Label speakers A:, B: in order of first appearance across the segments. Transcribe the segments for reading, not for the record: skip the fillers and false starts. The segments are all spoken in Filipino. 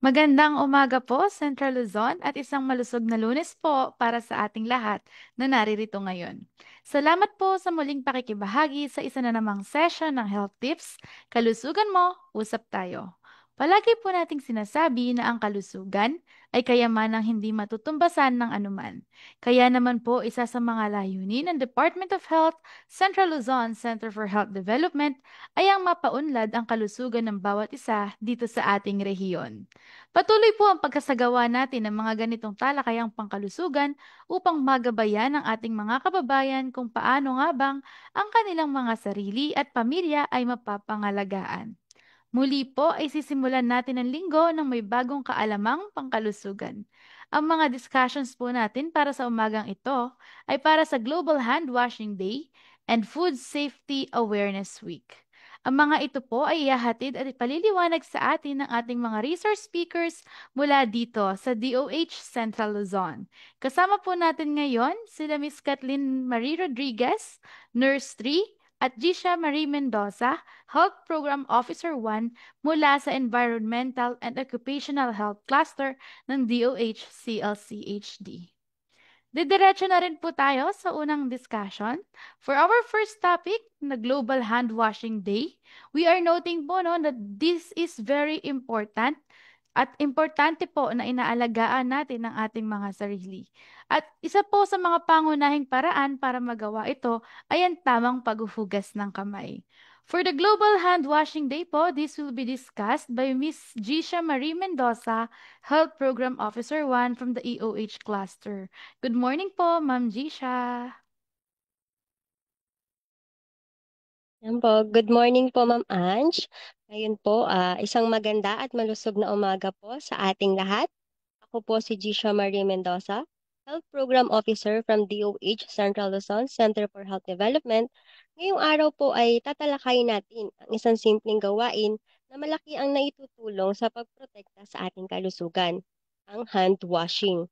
A: Magandang umaga po, Central Luzon, at isang malusog na Lunes po para sa ating lahat na naririto ngayon. Salamat po sa muling pakikibahagi sa isa na namang session ng Health Tips. Kalusugan mo, usap tayo. Palagi po nating sinasabi na ang kalusugan ay kayamanang hindi matutumbasan ng anuman. Kaya naman po isa sa mga layunin ng Department of Health, Central Luzon Center for Health Development ay ang mapaunlad ang kalusugan ng bawat isa dito sa ating rehiyon. Patuloy po ang pagkasagawa natin ng mga ganitong talakayang pangkalusugan upang magabayan ang ating mga kababayan kung paano nga bang ang kanilang mga sarili at pamilya ay mapapangalagaan. Muli po ay sisimulan natin ang linggo ng may bagong kaalamang pangkalusugan. Ang mga discussions po natin para sa umagang ito ay para sa Global Hand Washing Day and Food Safety Awareness Week. Ang mga ito po ay ihahatid at ipaliliwanag sa atin ng ating mga resource speakers mula dito sa DOH Central Luzon. Kasama po natin ngayon sila Miss Kathleen Marie Rodriguez, Nurse 3, at Gisha Marie Mendoza, Health Program Officer 1 mula sa Environmental and Occupational Health Cluster ng DOH CLCHD. Didiretso na rin po tayo sa unang discussion. For our first topic, na Global Hand Washing Day, we are noting po no, that this is very important at importante po na inaalagaan natin ang ating mga sarili. At isa po sa mga pangunahing paraan para magawa ito ay ang tamang paghuhugas ng kamay. For the Global Hand Washing Day po, this will be discussed by Miss Gisha Marie Mendoza, Health Program Officer 1 from the EOH cluster. Good morning po, Ma'am Gisha.
B: Yan po. Good morning po, Ma'am Ange. Ngayon po, isang maganda at malusog na umaga po sa ating lahat. Ako po si Gisha Marie Mendoza, Health Program Officer from DOH Central Luzon Center for Health Development. Ngayong araw po ay tatalakayin natin ang isang simpleng gawain na malaki ang naitutulong sa pagprotekta sa ating kalusugan, ang hand washing.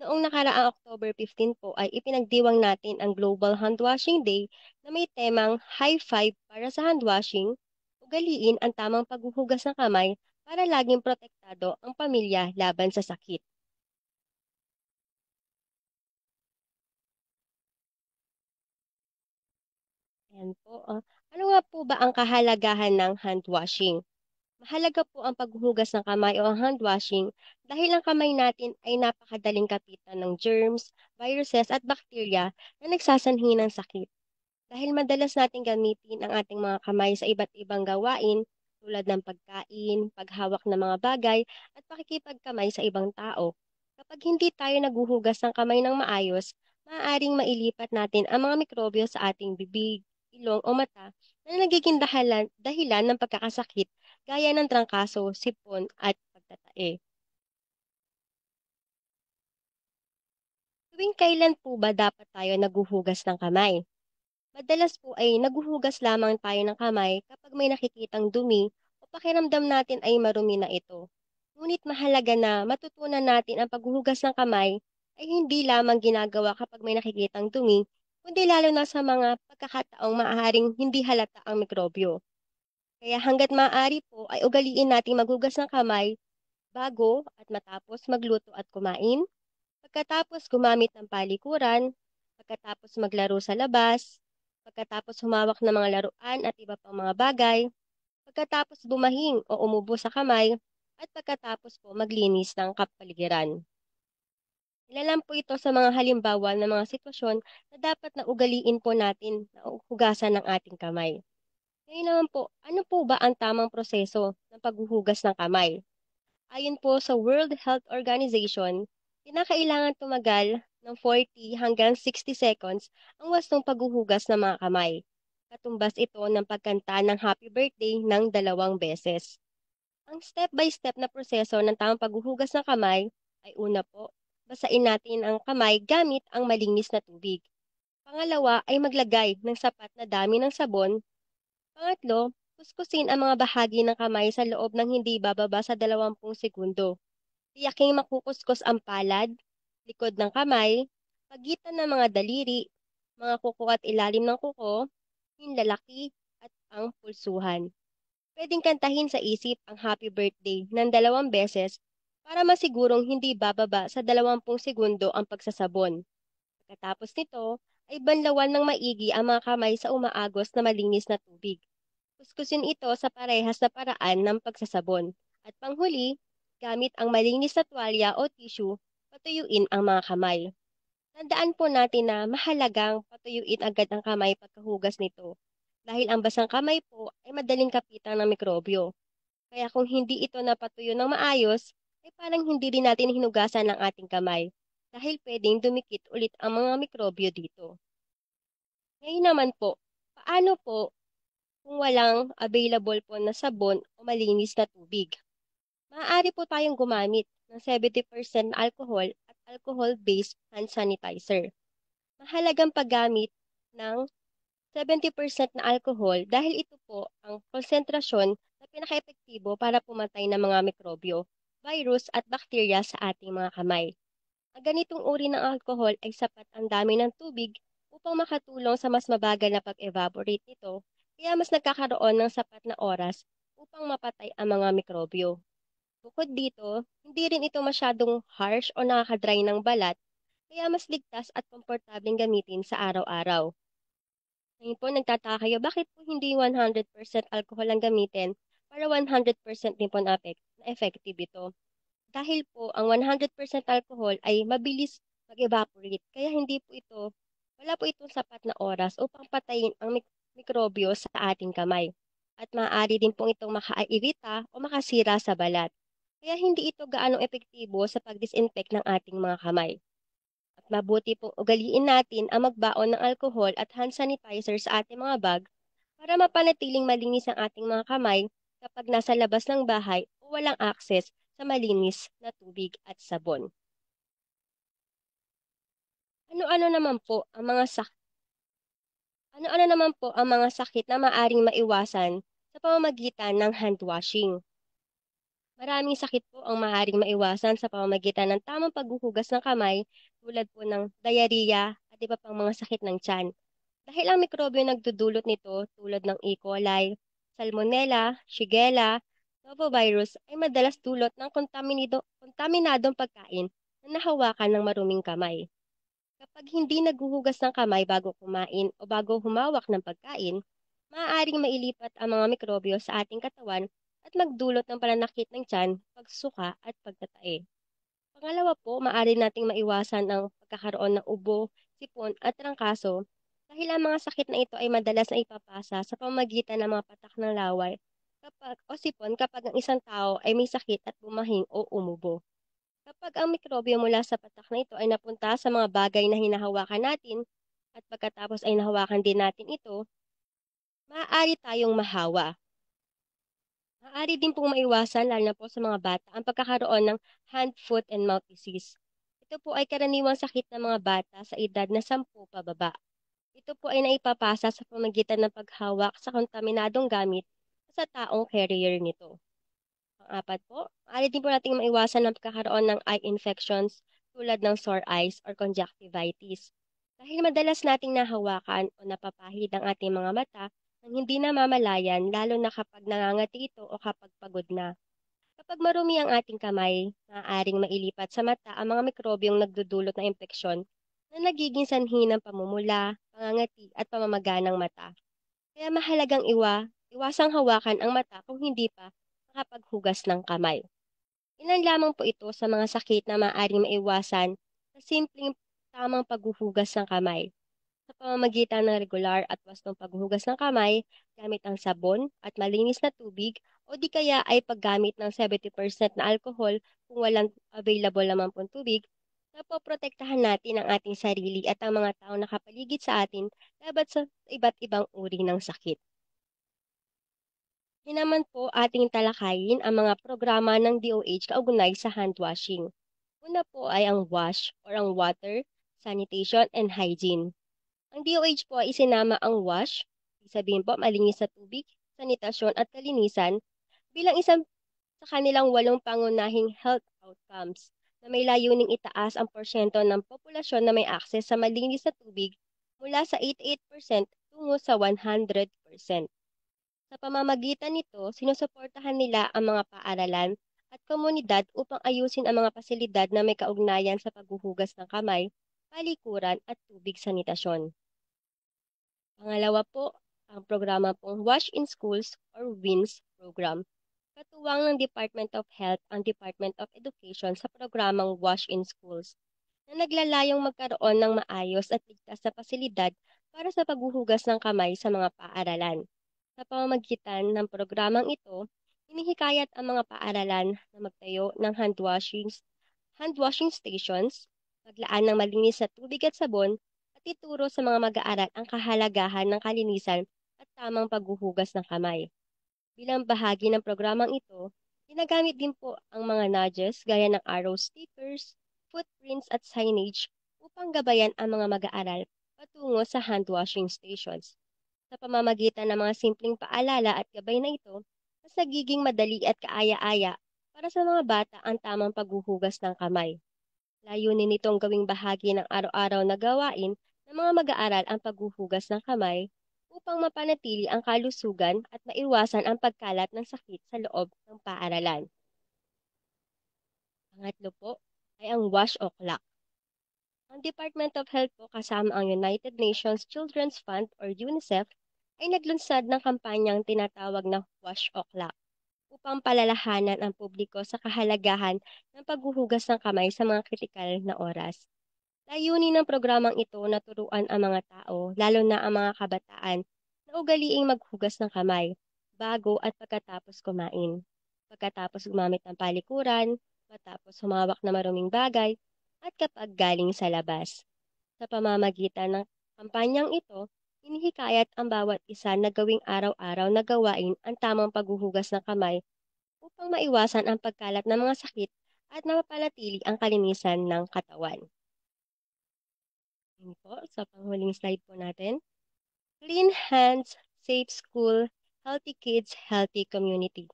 B: Noong nakaraang October 15 po ay ipinagdiwang natin ang Global Handwashing Day na may temang High Five para sa handwashing, ugaliin ang tamang paghuhugas ng kamay para laging protektado ang pamilya laban sa sakit. Ayan po. Ano nga po ba ang kahalagahan ng handwashing? Mahalaga po ang paghuhugas ng kamay o ang hand washing dahil ang kamay natin ay napakadaling kapitan ng germs, viruses at bakterya na nagsasanhi ng sakit. Dahil madalas natin gamitin ang ating mga kamay sa iba't ibang gawain tulad ng pagkain, paghawak ng mga bagay at pakikipagkamay sa ibang tao. Kapag hindi tayo naguhugas ng kamay ng maayos, maaaring mailipat natin ang mga mikrobyo sa ating bibig, ilong o mata na nagiging dahilan ng pagkakasakit gaya ng trangkaso, sipon at pagtatae. Tuwing kailan po ba dapat tayo naguhugas ng kamay? Madalas po ay naguhugas lamang tayo ng kamay kapag may nakikitang dumi o pakiramdam natin ay marumi na ito. Ngunit mahalaga na matutunan natin ang paghuhugas ng kamay ay hindi lamang ginagawa kapag may nakikitang dumi, kundi lalo na sa mga pagkakataong maaaring hindi halata ang mikrobyo. Kaya hanggat maaari po ay ugaliin nating maghugas ng kamay bago at matapos magluto at kumain, pagkatapos gumamit ng palikuran, pagkatapos maglaro sa labas, pagkatapos humawak ng mga laruan at iba pang mga bagay, pagkatapos bumahing o umubo sa kamay, at pagkatapos po maglinis ng kapaligiran. Ilan lang po ito sa mga halimbawa ng mga sitwasyon na dapat na ugaliin po natin na hugasan ng ating kamay. Ngayon naman po, ano po ba ang tamang proseso ng paghuhugas ng kamay? Ayon po sa World Health Organization, kinakailangan tumagal ng 40 hanggang 60 seconds ang wastong paghuhugas ng mga kamay. Katumbas ito ng pagkanta ng happy birthday ng 2 beses. Ang step-by-step na proseso ng tamang paghuhugas ng kamay ay una po, basain natin ang kamay gamit ang malinis na tubig. Pangalawa ay maglagay ng sapat na dami ng sabon. Pangatlo, kuskusin ang mga bahagi ng kamay sa loob ng hindi bababa sa 20 segundo. Tiyaking makukuskus ang palad, likod ng kamay, pagitan ng mga daliri, mga kuko at ilalim ng kuko, hinlalaki, at ang pulsuhan. Pwedeng kantahin sa isip ang happy birthday ng 2 beses para masigurong hindi bababa sa 20 segundo ang pagsasabon. Pagkatapos nito, ay banlawan ng maigi ang mga kamay sa umaagos na malinis na tubig. Kuskusin ito sa parehas na paraan ng pagsasabon. At panghuli, gamit ang malinis na tuwalya o tissue, patuyuin ang mga kamay. Tandaan po natin na mahalagang patuyuin agad ang kamay pagkahugas nito dahil ang basang kamay po ay madaling kapitan ng mikrobyo. Kaya kung hindi ito napatuyo ng maayos, ay parang hindi rin natin hinugasan ang ating kamay dahil pwedeng dumikit ulit ang mga mikrobyo dito. Ngayon naman po, paano po kung walang available po na sabon o malinis na tubig? Maaari po tayong gumamit ng 70% na alcohol at alcohol-based hand sanitizer. Mahalagang paggamit ng 70% na alcohol dahil ito po ang konsentrasyon na pinaka-epektibo para pumatay ng mga mikrobyo, virus at bakterya sa ating mga kamay. Ang ganitong uri ng alcohol ay sapat ang dami ng tubig upang makatulong sa mas mabagal na pag-evaporate nito, kaya mas nagkakaroon ng sapat na oras upang mapatay ang mga mikrobyo. Bukod dito, hindi rin ito masyadong harsh o nakakadry ng balat, kaya mas ligtas at komportableng gamitin sa araw-araw. Ngayon po, nagtataka kayo, bakit po hindi 100% alcohol ang gamitin para 100% din po na effective ito? Dahil po, ang 100% alcohol ay mabilis mag-evaporate, kaya hindi po ito, wala po itong sapat na oras upang patayin ang mikrobyo sa ating kamay. At maaari din po itong makairita o makasira sa balat. Kaya hindi ito gaano epektibo sa pag-disinfect ng ating mga kamay. At mabuti pong ugaliin natin ang magbaon ng alcohol at hand sanitizer sa ating mga bag para mapanatiling malinis ang ating mga kamay kapag nasa labas ng bahay o walang akses sa malinis na tubig at sabon. Ano-ano naman po ang mga sak Ano-ano naman po ang mga sakit na maaring maiwasan sa pamamagitan ng hand washing? Maraming sakit po ang maaaring maiwasan sa pamamagitan ng tamang paghuhugas ng kamay tulad po ng diarrhea at iba pang mga sakit ng tiyan. Dahil ang mikrobyo nagdudulot nito tulad ng E. coli, Salmonella, Shigella, Novovirus ay madalas dulot ng kontaminadong pagkain na nahawakan ng maruming kamay. Kapag hindi naghuhugas ng kamay bago kumain o bago humawak ng pagkain, maaaring mailipat ang mga mikrobyo sa ating katawan at magdulot ng pananakit ng tiyan, pagsuka at pagtatae. Pangalawa po, maaari nating maiwasan ang pagkakaroon ng ubo, sipon at trangkaso dahil ang mga sakit na ito ay madalas na ipapasa sa pamamagitan ng mga patak ng laway o sipon kapag ang isang tao ay may sakit at bumahing o umubo. Kapag ang mikrobyo mula sa patak na ito ay napunta sa mga bagay na hinahawakan natin at pagkatapos ay nahawakan din natin ito, maaari tayong mahawa. Maaari din pong maiwasan, lalo na po sa mga bata, ang pagkakaroon ng hand, foot, and mouth disease. Ito po ay karaniwang sakit ng mga bata sa edad na 10 pababa. Ito po ay naipapasa sa pamagitan ng paghawak sa kontaminadong gamit sa taong carrier nito. Pang-apat po, maaari din po nating maiwasan ang pagkakaroon ng eye infections tulad ng sore eyes or conjunctivitis. Dahil madalas nating nahawakan o napapahid ang ating mga mata nang hindi namamalayan lalo na kapag nangangati ito o kapag pagod na. Kapag marumi ang ating kamay, maaaring mailipat sa mata ang mga mikrobyong nagdudulot ng impeksyon na nagiging sanhi ng pamumula, pangangati at pamamaga ng mata. Kaya mahalagang iwasang hawakan ang mata kung hindi pa nakapaghugas ng kamay. Ilan lamang po ito sa mga sakit na maaaring maiwasan sa simpleng tamang paghuhugas ng kamay. Sa pamamagitan ng regular at wastong paghuhugas ng kamay gamit ang sabon at malinis na tubig o di kaya ay paggamit ng 70% na alcohol kung walang available naman pong tubig, napoprotektahan natin ang ating sarili at ang mga taong nakapaligid sa atin laban sa iba't ibang uri ng sakit. Yun naman po ating talakayin ang mga programa ng DOH kaugnay sa hand washing. Una po ay ang WASH or ang Water, Sanitation and Hygiene. Ang DOH po ay isinama ang WASH, ibig sabihin po malinis sa tubig, sanitasyon at kalinisan bilang isang sa kanilang 8 pangunahing health outcomes na may layuning itaas ang porsyento ng populasyon na may akses sa malinis na tubig mula sa 88% tungo sa 100%. Sa pamamagitan nito, sinusuportahan nila ang mga paaralan, at komunidad upang ayusin ang mga pasilidad na may kaugnayan sa paghuhugas ng kamay, palikuran at tubig sanitasyon. Pangalawa po, ang programa pong Wash in Schools or WINS program. Katuwang ng Department of Health ang Department of Education sa programang Wash in Schools na naglalayong magkaroon ng maayos at ligtas na pasilidad para sa paghuhugas ng kamay sa mga paaralan. Sa pamamagitan ng programang ito, hinihikayat ang mga paaralan na magtayo ng hand washing stations, maglaan ng malinis na tubig at sabon, at ituro sa mga mag-aaral ang kahalagahan ng kalinisan at tamang paghuhugas ng kamay. Bilang bahagi ng programang ito, ginagamit din po ang mga nudges gaya ng arrow stickers, footprints at signage upang gabayan ang mga mag-aaral patungo sa hand washing stations. Sa pamamagitan ng mga simpleng paalala at gabay na ito, mas nagiging madali at kaaya-aya para sa mga bata ang tamang paghuhugas ng kamay. Layunin nitong gawing bahagi ng araw-araw na gawain ng mga mag-aaral ang paghuhugas ng kamay upang mapanatili ang kalusugan at maiwasan ang pagkalat ng sakit sa loob ng paaralan. Pangatlo po ay ang wash o'clock. Ang Department of Health po kasama ang United Nations Children's Fund or UNICEF ay naglunsad ng kampanyang tinatawag na Wash O'Clock upang palalahanan ang publiko sa kahalagahan ng paghuhugas ng kamay sa mga kritikal na oras. Layunin ng programang ito na turuan ang mga tao, lalo na ang mga kabataan, na ugaliing maghugas ng kamay bago at pagkatapos kumain, pagkatapos gumamit ng palikuran, matapos humawak na maruming bagay, at kapag galing sa labas. Sa pamamagitan ng kampanyang ito, hinihikayat ang bawat isa na gawing araw-araw na gawain ang tamang paghuhugas ng kamay upang maiwasan ang pagkalat ng mga sakit at mapapanatili ang kalinisan ng katawan. Yun po, sa panghuling slide po natin. Clean hands, safe school, healthy kids, healthy community.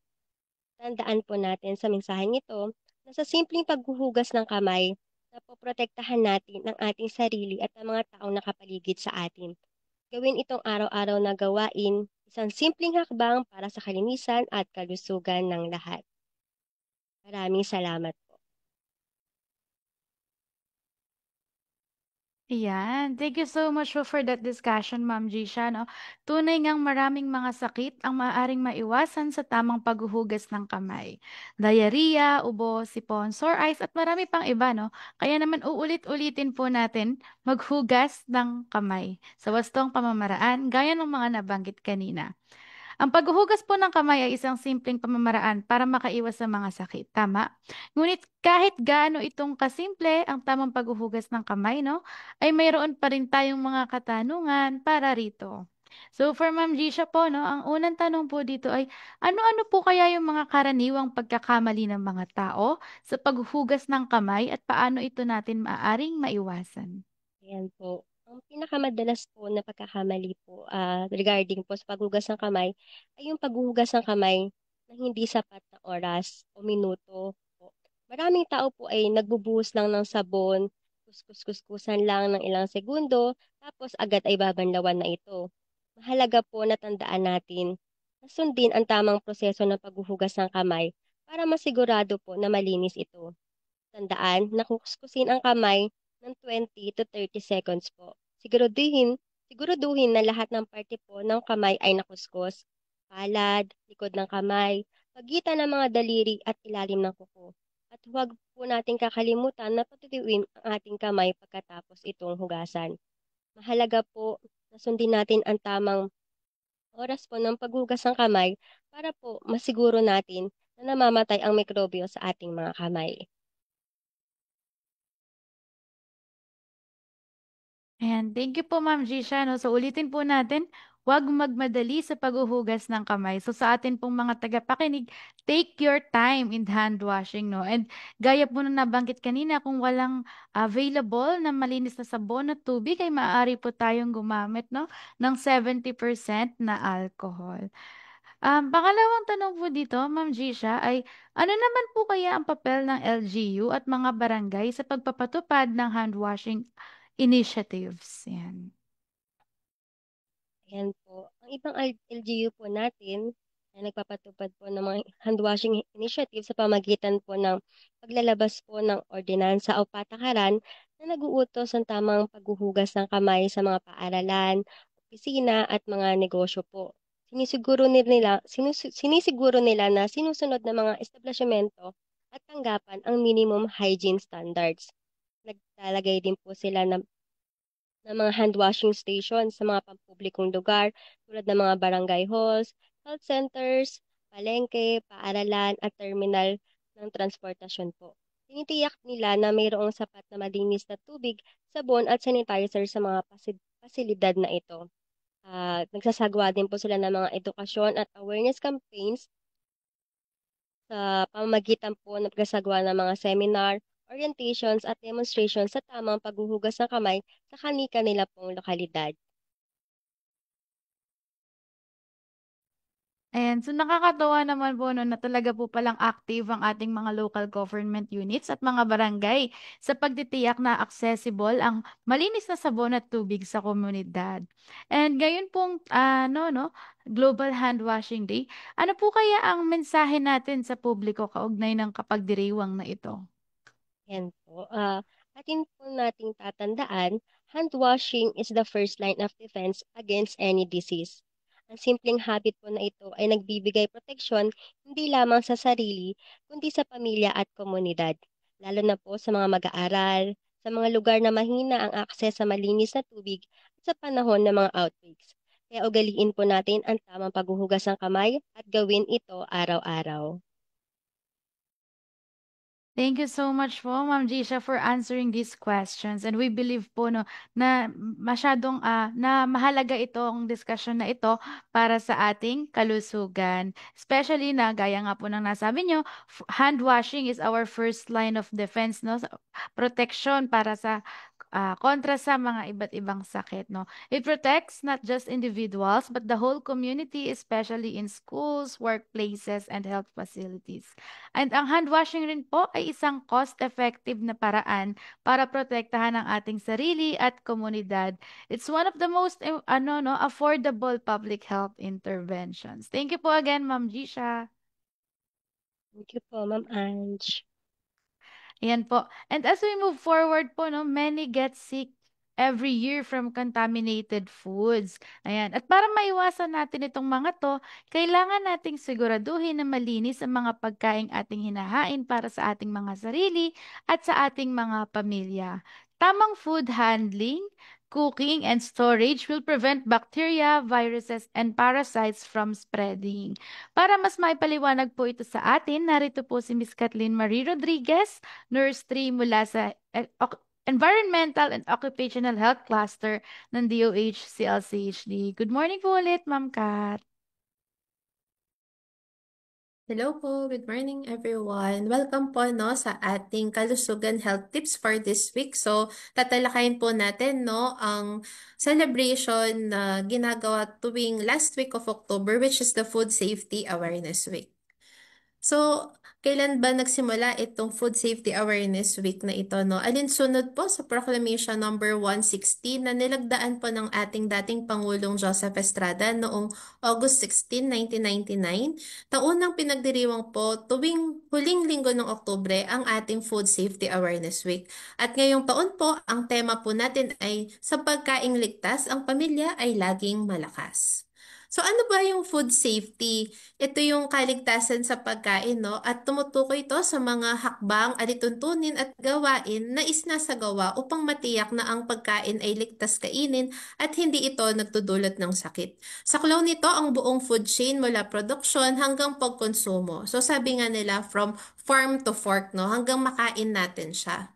B: Tandaan po natin sa mensaheng ito na sa simpleng paghuhugas ng kamay, napoprotektahan natin ang ating sarili at ang mga taong nakapaligid sa atin. Gawin itong araw-araw na gawain, isang simpleng hakbang para sa kalinisan at kalusugan ng lahat. Maraming salamat po.
A: Ayan. Thank you so much po for that discussion, Ma'am Jisha, no? Tunay ngang maraming mga sakit ang maaaring maiwasan sa tamang paghuhugas ng kamay. Diarrhea, ubo, sipon, sore eyes, at marami pang iba, no? Kaya naman uulit-ulitin po natin maghugas ng kamay sa wastong pamamaraan gaya ng mga nabanggit kanina. Ang paghuhugas po ng kamay ay isang simpleng pamamaraan para makaiwas sa mga sakit. Tama? Ngunit kahit gaano itong kasimple ang tamang paghuhugas ng kamay, no, ay mayroon pa rin tayong mga katanungan para rito. So for Ma'am Gisha po, no, ang unang tanong po dito ay ano-ano po kaya yung mga karaniwang pagkakamali ng mga tao sa paghuhugas ng kamay at paano ito natin maaring maiwasan?
B: Ayan po. Ang pinakamadalas po na pagkakamali po regarding po sa paghugas ng kamay ay yung paghuhugas ng kamay na hindi sapat na oras o minuto po. Maraming tao po ay nagbubuhos lang ng sabon, kuskus-kuskusan lang ng ilang segundo, tapos agad ay babanlawan na ito. Mahalaga po na tandaan natin na sundin ang tamang proseso ng paghuhugas ng kamay para masigurado po na malinis ito. Tandaan na kukuskusin ang kamay ng 20 to 30 seconds po. Siguraduhin na lahat ng parte po ng kamay ay nakuskus. Palad, likod ng kamay, pagitan ng mga daliri at ilalim ng kuko. At huwag po nating kakalimutan na patuyuin ang ating kamay pagkatapos itong hugasan. Mahalaga po na sundin natin ang tamang oras po ng paghugas ng kamay para po masiguro natin na namamatay ang mikrobyo sa ating mga kamay.
A: Ayan, thank you po Ma'am Jisha, no? So ulitin po natin, huwag magmadali sa paghuhugas ng kamay. So sa atin pong mga tagapakinig, take your time in hand washing, no? And gaya po na nabanggit kanina, kung walang available na malinis na sabon at tubig, ay maaari po tayong gumamit, no, ng 70% na alcohol. Pangalawang tanong po dito, Ma'am Jisha, ay ano naman po kaya ang papel ng LGU at mga barangay sa pagpapatupad ng hand washing initiatives? Yan.
B: Ayan po. Ang ibang LGU po natin ay nagpapatupad po ng mga hand washing initiative sa pamagitan po ng paglalabas po ng ordinansa o patakaran na naguutos ng tamang paghuhugas ng kamay sa mga paaralan, opisina at mga negosyo po. Sinisiguro nila na sinusunod ng mga establishmento at tanggapan ang minimum hygiene standards. Naglalagay din po sila ng mga hand washing station sa mga pampublikong lugar tulad ng mga barangay halls, health centers, palengke, paaralan at terminal ng transportasyon po. Tinitiyak nila na mayroong sapat na malinis na tubig, sabon at sanitizer sa mga pasilidad na ito. Nagsasagawa din po sila ng mga edukasyon at awareness campaigns sa pamamagitan po ng pagsasagawa ng mga seminar, orientations at demonstrations sa tamang paghuhugas ng kamay sa kani-kanila pong lokalidad.
A: Ayan, so nakakatuwa naman po no, na talaga po palang active ang ating mga local government units at mga barangay sa pagtitiyak na accessible ang malinis na sabon at tubig sa komunidad. And ngayon pong no, Global Hand Washing Day, ano po kaya ang mensahe natin sa publiko kaugnay ng kapagdiriwang na ito?
B: Yan po. Atin po nating tatandaan, hand washing is the first line of defense against any disease. Ang simpleng habit po na ito ay nagbibigay proteksyon hindi lamang sa sarili, kundi sa pamilya at komunidad. Lalo na po sa mga mag-aaral, sa mga lugar na mahina ang akses sa malinis na tubig at sa panahon ng mga outbreaks. Kaya ugaliin po natin ang tamang paghuhugas ng kamay at gawin ito araw-araw.
A: Thank you so much po, Ma'am Jisha, for answering these questions. And we believe po no, na masyadong na mahalaga itong discussion na ito para sa ating kalusugan. Especially na, gaya nga po ng nasabi nyo, hand washing is our first line of defense, no? Protection para sa kontra sa mga iba't ibang sakit, no? It protects not just individuals, but the whole community, especially in schools, workplaces, and health facilities. And ang hand washing rin po ay isang cost-effective na paraan para protektahan ang ating sarili at komunidad. It's one of the most affordable public health interventions. Thank you po again, Ma'am Jisha.
B: Thank you po, Ma'am Ange.
A: Ayan po. And as we move forward po, no, many get sick every year from contaminated foods. Ayan. At para maiwasan natin itong mga to, kailangan nating siguraduhin na malinis ang mga pagkaing ating hinahain para sa ating mga sarili at sa ating mga pamilya. Tamang food handling, cooking, and storage will prevent bacteria, viruses, and parasites from spreading. Para mas maipaliwanag po ito sa atin, narito po si Miss Kathleen Marie Rodriguez, Nurse 3 mula sa Environmental and Occupational Health Cluster ng DOH CLCHD. Good morning po ulit, Ma'am Kat.
C: Hello po, good morning everyone. Welcome po no sa ating kalusugan health tips for this week. So, tatalakayin po natin no ang celebration na ginagawa tuwing last week of October, which is the Food Safety Awareness Week. So, kailan ba nagsimula itong Food Safety Awareness Week na ito, no? Alinsunod po sa Proclamation number 160 na nilagdaan po ng ating dating Pangulong Joseph Estrada noong August 16, 1999. Taunang pinagdiriwang po tuwing huling linggo ng Oktubre ang ating Food Safety Awareness Week. At ngayong taon po, ang tema po natin ay sa pagkaing ligtas, ang pamilya ay laging malakas. So ano ba yung food safety? Ito yung kaligtasan sa pagkain, no? At tumutukoy ito sa mga hakbang, alituntunin at gawain na isnasagawa upang matiyak na ang pagkain ay ligtas kainin at hindi ito nagdudulot ng sakit. Saklaw nito ang buong food chain mula produksyon hanggang pagkonsumo. So sabi nga nila from farm to fork, no? Hanggang makain natin siya.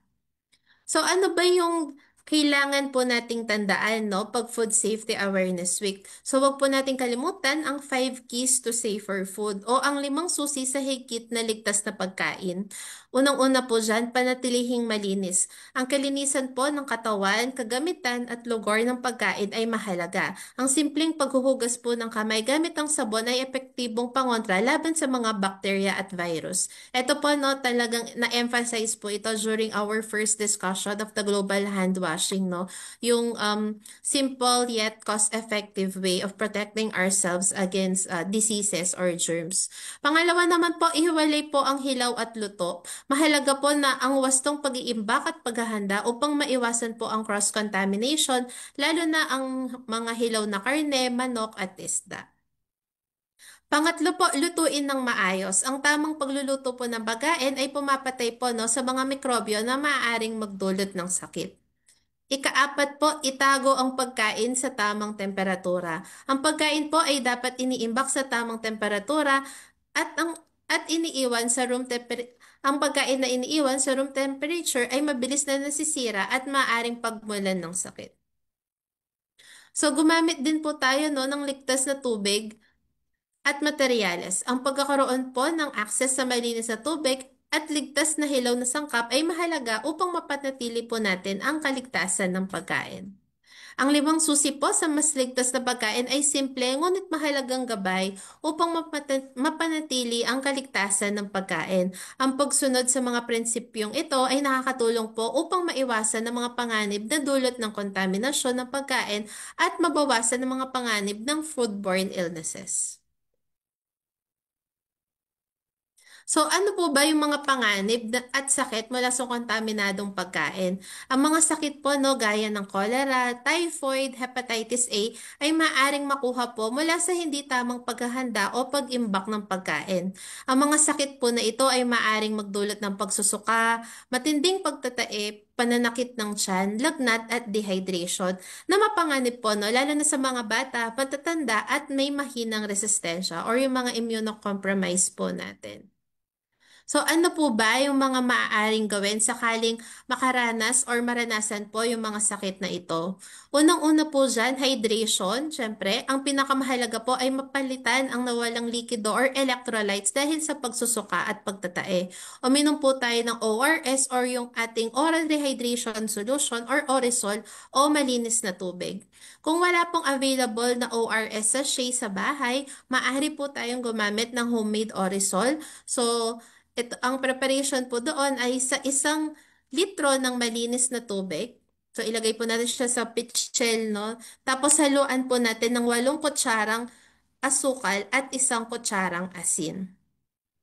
C: So ano ba yung kailangan po nating tandaan no pag Food Safety Awareness Week? So wag po nating kalimutan ang 5 keys to safer food o ang 5 susi sa higit na ligtas na pagkain. Unang-una po dyan, panatilihing malinis. Ang kalinisan po ng katawan, kagamitan at lugar ng pagkain ay mahalaga. Ang simpleng paghuhugas po ng kamay gamit ang sabon ay epektibong pangontra laban sa mga bacteria at virus. Ito po no, talagang na-emphasize po ito during our first discussion of the Global Hand Washing washing, no? Yung simple yet cost-effective way of protecting ourselves against diseases or germs. Pangalawa naman po, ihiwalay po ang hilaw at luto. Mahalaga po na ang wastong pag-iimbak at paghahanda upang maiwasan po ang cross-contamination, lalo na ang mga hilaw na karne, manok at isda. Pangatlo po, lutuin ng maayos. Ang tamang pagluluto po ng pagkain ay pumapatay po, no, sa mga mikrobyo na maaaring magdulot ng sakit. Ikaapat po, itago ang pagkain sa tamang temperatura. Ang pagkain po ay dapat iniimbak sa tamang temperatura at iniiwan sa ang pagkain na iniiwan sa room temperature ay mabilis na nasisira at maaaring pagmulan ng sakit. So gumamit din po tayo, no, ng ligtas na tubig at materyales. Ang pagkakaroon po ng access sa malinis na tubig at ligtas na hilaw na sangkap ay mahalaga upang mapanatili po natin ang kaligtasan ng pagkain. Ang limang susi po sa mas ligtas na pagkain ay simple ngunit mahalagang gabay upang mapanatili ang kaligtasan ng pagkain. Ang pagsunod sa mga prinsipyong ito ay nakakatulong po upang maiwasan ang mga panganib na dulot ng kontaminasyon ng pagkain at mabawasan ang mga panganib ng foodborne illnesses. So ano po ba yung mga panganib at sakit mula sa kontaminadong pagkain? Ang mga sakit po, no, gaya ng cholera, typhoid, hepatitis A ay maaring makuha po mula sa hindi tamang paghahanda o pag-imbak ng pagkain. Ang mga sakit po na ito ay maaring magdulot ng pagsusuka, matinding pagtatae, pananakit ng tiyan, lagnat at dehydration na mapanganib po, no, lalo na sa mga bata, patatanda at may mahinang resistensya or yung mga immunocompromised po natin. So ano po ba yung mga maaaring gawin sakaling makaranas or maranasan po yung mga sakit na ito? Unang-una po dyan, hydration. Siyempre, ang pinakamahalaga po ay mapalitan ang nawalang likido or electrolytes dahil sa pagsusuka at pagtatae. Uminom po tayo ng ORS or yung ating oral rehydration solution or Orisol o malinis na tubig. Kung wala pong available na ORS sachet sa bahay, maaari po tayong gumamit ng homemade Orisol. So, ang preparation po doon ay sa 1 litro ng malinis na tubig. So, ilagay po natin siya sa pitchel, no? Tapos, haluan po natin ng 8 kutsarang asukal at 1 kutsarang asin.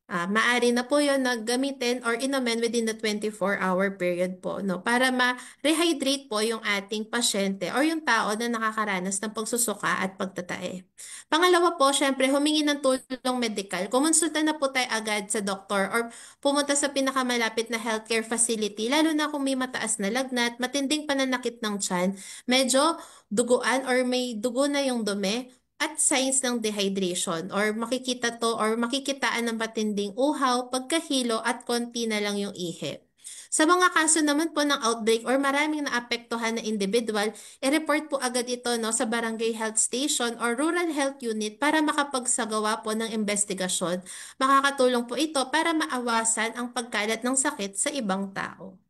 C: Maaari na po yun na gamitin or inumin within the 24-hour period po, no? Para ma-rehydrate po yung ating pasyente or yung tao na nakakaranas ng pagsusuka at pagtatae. Pangalawa po, syempre, humingi ng tulong medikal. Kumonsulta na po tayo agad sa doktor or pumunta sa pinakamalapit na healthcare facility, lalo na kung may mataas na lagnat, matinding pananakit ng tiyan, medyo duguan or may dugo na yung dumi, at signs ng dehydration or makikitaan ng matinding uhaw, pagkahilo at konti na lang yung ihi. Sa mga kaso naman po ng outbreak or maraming naapektuhan na individual, i-report po agad ito, no, sa barangay health station or rural health unit para makapagsagawa po ng investigasyon. Makakatulong po ito para maawasan ang pagkalat ng sakit sa ibang tao.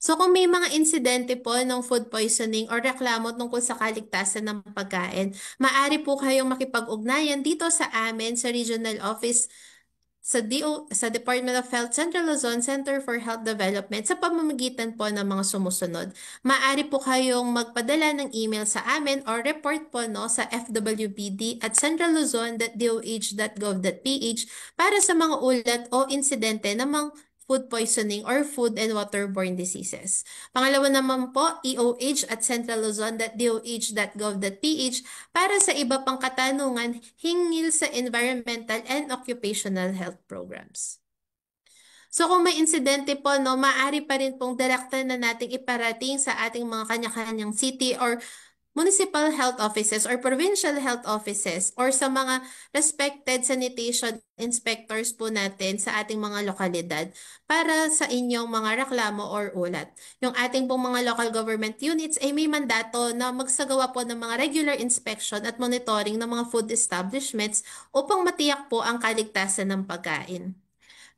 C: So kung may mga insidente po ng food poisoning or reklamo tungkol sa kaligtasan ng pagkain, maaari po kayong makipag-ugnayan dito sa amin sa regional office sa Department of Health Central Luzon Center for Health Development sa pamamagitan po ng mga sumusunod. Maaari po kayong magpadala ng email sa amin or report po, no, sa fwbd@centralluzon.doh.gov.ph para sa mga ulat o insidente ng mga food poisoning or food and waterborne diseases. Pangalawa naman po, eoh@centralluzon.doh.gov.ph para sa iba pang katanungan hinggil sa environmental and occupational health programs. So kung may insidente po, no, maaari pa rin pong direkta na nating iparating sa ating mga kanya-kanyang city or municipal health offices or provincial health offices or sa mga respected sanitation inspectors po natin sa ating mga lokalidad para sa inyong mga reklamo or ulat. Yung ating pong mga local government units ay may mandato na magsagawa po ng mga regular inspection at monitoring ng mga food establishments upang matiyak po ang kaligtasan ng pagkain.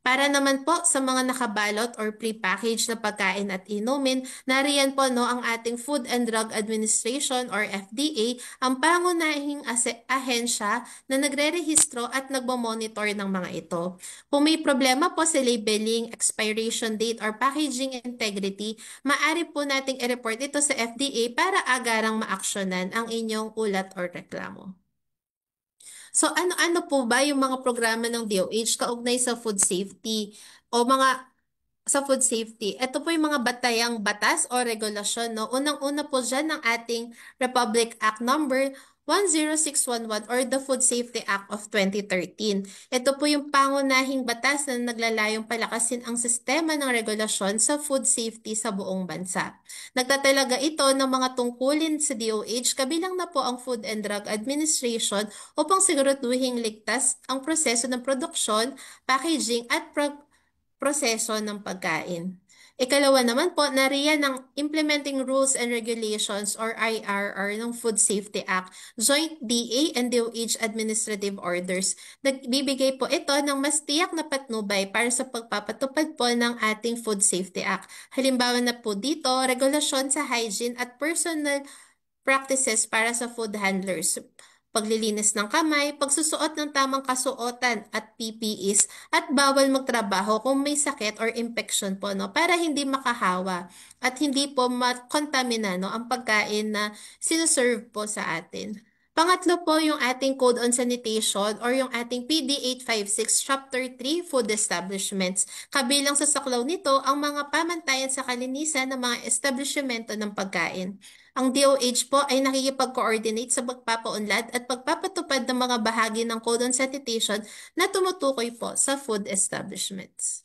C: Para naman po sa mga nakabalot or pre-packaged na pagkain at inumin, nariyan po no ang ating Food and Drug Administration or FDA, ang pangunahing ahensya na nagre-rehistro at nagmo-monitor ng mga ito. Kung may problema po sa labeling, expiration date or packaging integrity, maaari po nating i-report ito sa FDA para agarang maaksyonan ang inyong ulat or reklamo. So ano-ano po ba yung mga programa ng DOH kaugnay sa food safety o mga sa food safety? Ito po yung mga batayang batas o regulasyon, no? Unang-una po dyan ng ating Republic Act number 10611 or the Food Safety Act of 2013. Ito po yung pangunahing batas na naglalayong palakasin ang sistema ng regulasyon sa food safety sa buong bansa. Nagtatalaga ito ng mga tungkulin sa DOH kabilang na po ang Food and Drug Administration upang siguraduhing ligtas ang proseso ng produksyon, packaging at proseso ng pagkain. Ikalawa naman po, nariyan ang Implementing Rules and Regulations or IRR ng Food Safety Act, Joint DA and DOH Administrative Orders. Nagbibigay po ito ng mas tiyak na patnubay para sa pagpapatupad po ng ating Food Safety Act. Halimbawa na po dito, regulasyon sa hygiene at personal practices para sa food handlers, paglilinis ng kamay, pagsusuot ng tamang kasuotan at PPEs, at bawal magtrabaho kung may sakit or infection po, no, para hindi makahawa at hindi po makontamina, no, ang pagkain na sinuserve po sa atin. Pangatlo po yung ating Code on Sanitation or yung ating PD 856 Chapter 3 Food Establishments. Kabilang sa saklaw nito ang mga pamantayan sa kalinisan ng mga establishmento ng pagkain. Ang DOH po ay nakikipag-coordinate sa pagpapaunlad at pagpapatupad ng mga bahagi ng Code on Sanitation na tumutukoy po sa food establishments.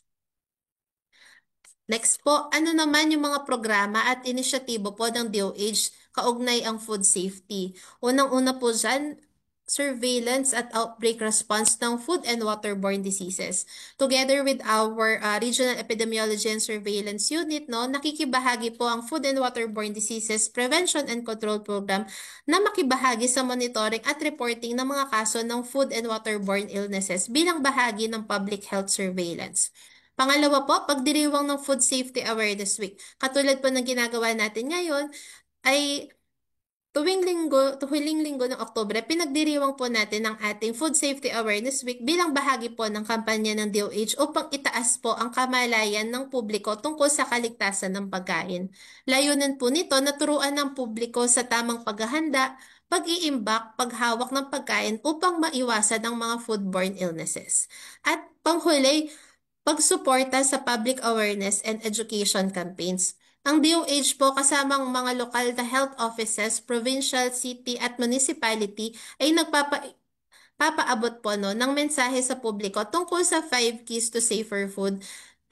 C: Next po, ano naman yung mga programa at inisyatibo po ng DOH kaugnay ang food safety? Unang-una po dyan, surveillance at outbreak response ng food and waterborne diseases. Together with our Regional Epidemiology and Surveillance Unit, no, nakikibahagi po ang Food and Waterborne Diseases Prevention and Control Program na makibahagi sa monitoring at reporting ng mga kaso ng food and waterborne illnesses bilang bahagi ng public health surveillance. Pangalawa po, pagdiriwang ng Food Safety Awareness Week. Katulad po ng ginagawa natin ngayon, ay tuwing linggo ng Oktubre, pinagdiriwang po natin ang ating Food Safety Awareness Week bilang bahagi po ng kampanya ng DOH upang itaas po ang kamalayan ng publiko tungkol sa kaligtasan ng pagkain. Layunin po nito na turuan ng publiko sa tamang paghahanda, pag-iimbak, paghawak ng pagkain upang maiwasan ang mga foodborne illnesses. At panghuli, pagsuporta sa public awareness and education campaigns. Ang DOH po kasamang mga lokal na health offices, provincial, city at municipality ay papaabot po no, ng mensahe sa publiko tungkol sa 5 keys to safer food,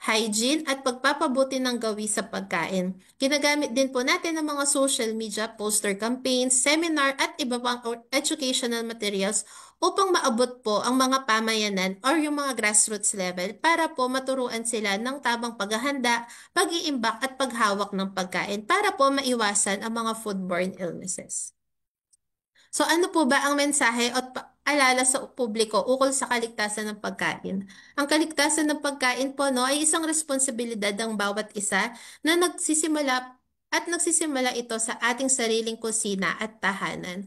C: hygiene at pagpapabuti ng gawi sa pagkain. Ginagamit din po natin ang mga social media, poster campaigns, seminar at iba pang educational materials upang maabot po ang mga pamayanan or yung mga grassroots level para po maturuan sila ng tamang paghahanda, pag-iimbak at paghawak ng pagkain para po maiwasan ang mga foodborne illnesses. So ano po ba ang mensahe at alala sa publiko ukol sa kaligtasan ng pagkain? Ang kaligtasan ng pagkain po no ay isang responsibilidad ng bawat isa na nagsisimula ito sa ating sariling kusina at tahanan.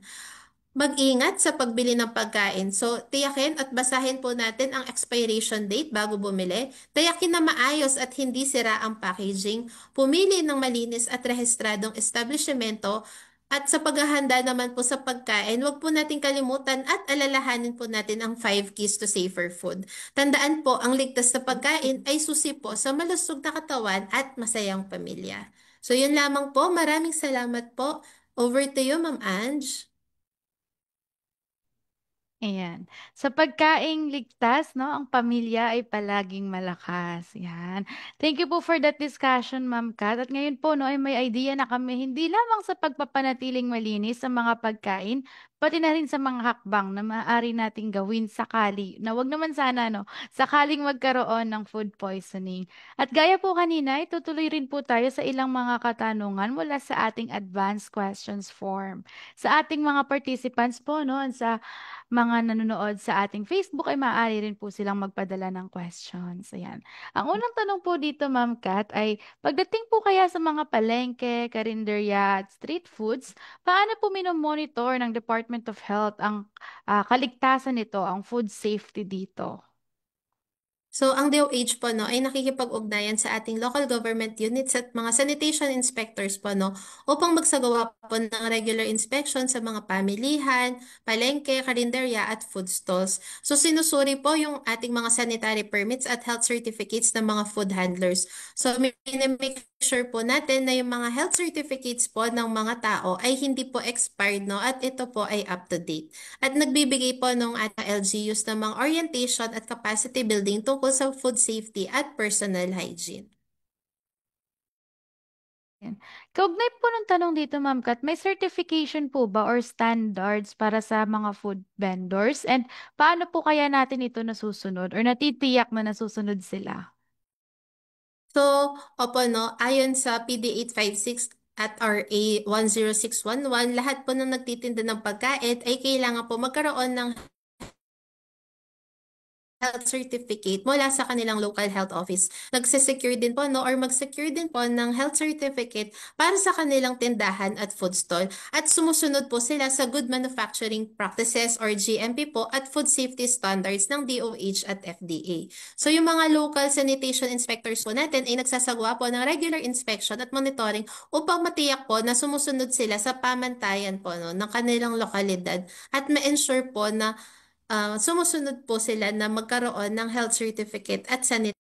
C: Mag-ingat sa pagbili ng pagkain. So, tiyakin at basahin po natin ang expiration date bago bumili. Tiyakin na maayos at hindi sira ang packaging. Pumili ng malinis at rehistradong establishmento. At sa paghahanda naman po sa pagkain, huwag po natin kalimutan at alalahanin po natin ang 5 keys to safer food. Tandaan po, ang ligtas na pagkain ay susi po sa malusog na katawan at masayang pamilya. So, yun lamang po. Maraming salamat po. Over to you, Ma'am Ange.
A: Ayan. Sa pagkaing ligtas, no, ang pamilya ay palaging malakas. Yan. Thank you po for that discussion, Ma'am Kat. At ngayon po, no, ay may idea na kami hindi lamang sa pagpapanatiling malinis sa mga pagkain, pati na rin sa mga hakbang na maaari nating gawin sakali, na wag naman sana, no, sakaling magkaroon ng food poisoning. At gaya po kanina, itutuloy rin po tayo sa ilang mga katanungan mula sa ating advanced questions form. Sa ating mga participants po, no, sa mga nanonood sa ating Facebook ay maaari rin po silang magpadala ng questions. Ayan. Ang unang tanong po dito, Ma'am Kat, ay pagdating po kaya sa mga palengke, karinderya at street foods, paano po minomonitor ng Department of Health ang kaligtasan nito, ang food safety dito?
C: So, ang DOH po, no, ay nakikipag-ugnayan sa ating local government units at mga sanitation inspectors po, no, upang magsagawa po ng regular inspection sa mga pamilihan, palengke, karinderya at food stalls. So, sinusuri po yung ating mga sanitary permits at health certificates ng mga food handlers. So, make sure po natin na yung mga health certificates po ng mga tao ay hindi po expired, no, at ito po ay up to date. At nagbibigay po ng ating LGUs ng mga orientation at capacity building tungkol sa food safety at personal hygiene.
A: Yan. Kaugnay po ng tanong dito, Ma'am Kat, may certification po ba or standards para sa mga food vendors? And paano po kaya natin ito nasusunod or natitiyak na nasusunod sila?
C: So, opo, no, ayon sa PD 856 at RA 10611, lahat po ng nagtitinda ng pagkain ay kailangan po magkaroon ng health certificate mula sa kanilang local health office. Nagsesecure din po, no, or mag-secure din po ng health certificate para sa kanilang tindahan at food stall. At sumusunod po sila sa Good Manufacturing Practices or GMP po at food safety standards ng DOH at FDA. So yung mga local sanitation inspectors po natin ay nagsasagawa po ng regular inspection at monitoring upang matiyak po na sumusunod sila sa pamantayan po, no, ng kanilang lokalidad at ma-ensure po na sumusunod po sila na magkaroon ng health certificate at sanit.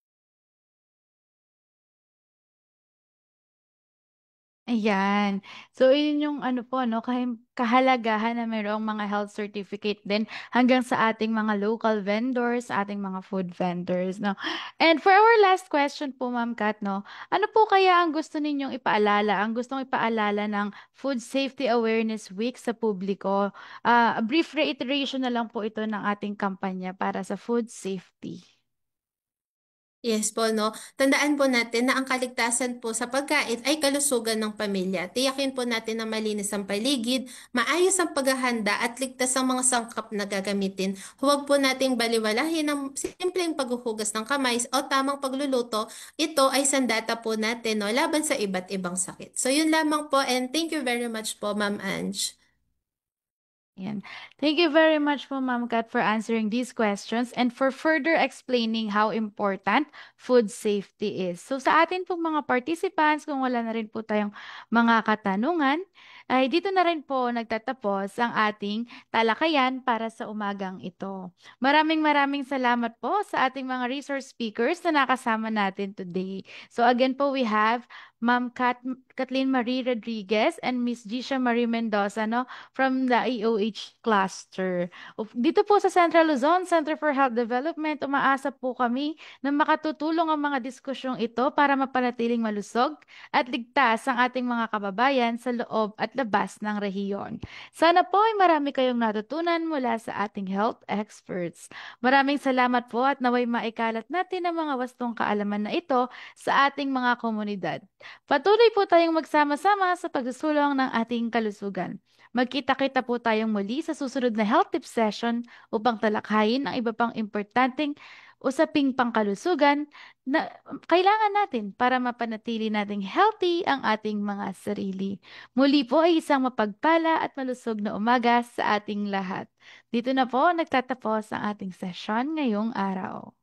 A: Ayan. So, yun yung ano po, no, kahalagahan na mayroong mga health certificate din hanggang sa ating mga local vendors, sa ating mga food vendors, no. And for our last question po, Ma'am Kat, no, ano po kaya ang gusto ninyong ipaalala, ang gustong ipaalala ng Food Safety Awareness Week sa publiko? A brief reiteration na lang po ito ng ating kampanya para sa food safety.
C: Yes po, no? Tandaan po natin na ang kaligtasan po sa pagkain ay kalusugan ng pamilya. Tiyakin po natin na malinis ang paligid, maayos ang paghahanda at ligtas ang mga sangkap na gagamitin. Huwag po nating baliwalahin ang simpleng paghuhugas ng kamay o tamang pagluluto. Ito ay sandata po natin, no, laban sa iba't ibang sakit. So yun lamang po, and thank you very much po, Ma'am Ange.
A: Yan. Thank you very much po, Ma'am Kat, for answering these questions and for further explaining how important food safety is. So sa atin pong mga participants, kung wala na rin po tayong mga katanungan, ay dito na rin po nagtatapos ang ating talakayan para sa umagang ito. Maraming maraming salamat po sa ating mga resource speakers na nakasama natin today. So again po, we have Ma'am Kathleen Marie Rodriguez and Miss Gisha Marie Mendoza, no, from the EOH cluster. Dito po sa Central Luzon Center for Health Development, umaasa po kami na makatutulong ang mga diskusyong ito para mapanatiling malusog at ligtas ang ating mga kababayan sa loob at labas ng rehiyon. Sana po ay marami kayong natutunan mula sa ating health experts. Maraming salamat po at naway maikalat natin ang mga wastong kaalaman na ito sa ating mga komunidad. Patuloy po tayong magsama-sama sa pagsusulong ng ating kalusugan. Magkita-kita po tayong muli sa susunod na health tip session upang talakhayin ang iba pang importanteng usaping pangkalusugan na kailangan natin para mapanatili nating healthy ang ating mga sarili. Muli po ay isang mapagpala at malusog na umaga sa ating lahat. Dito na po nagtatapos ang ating session ngayong araw.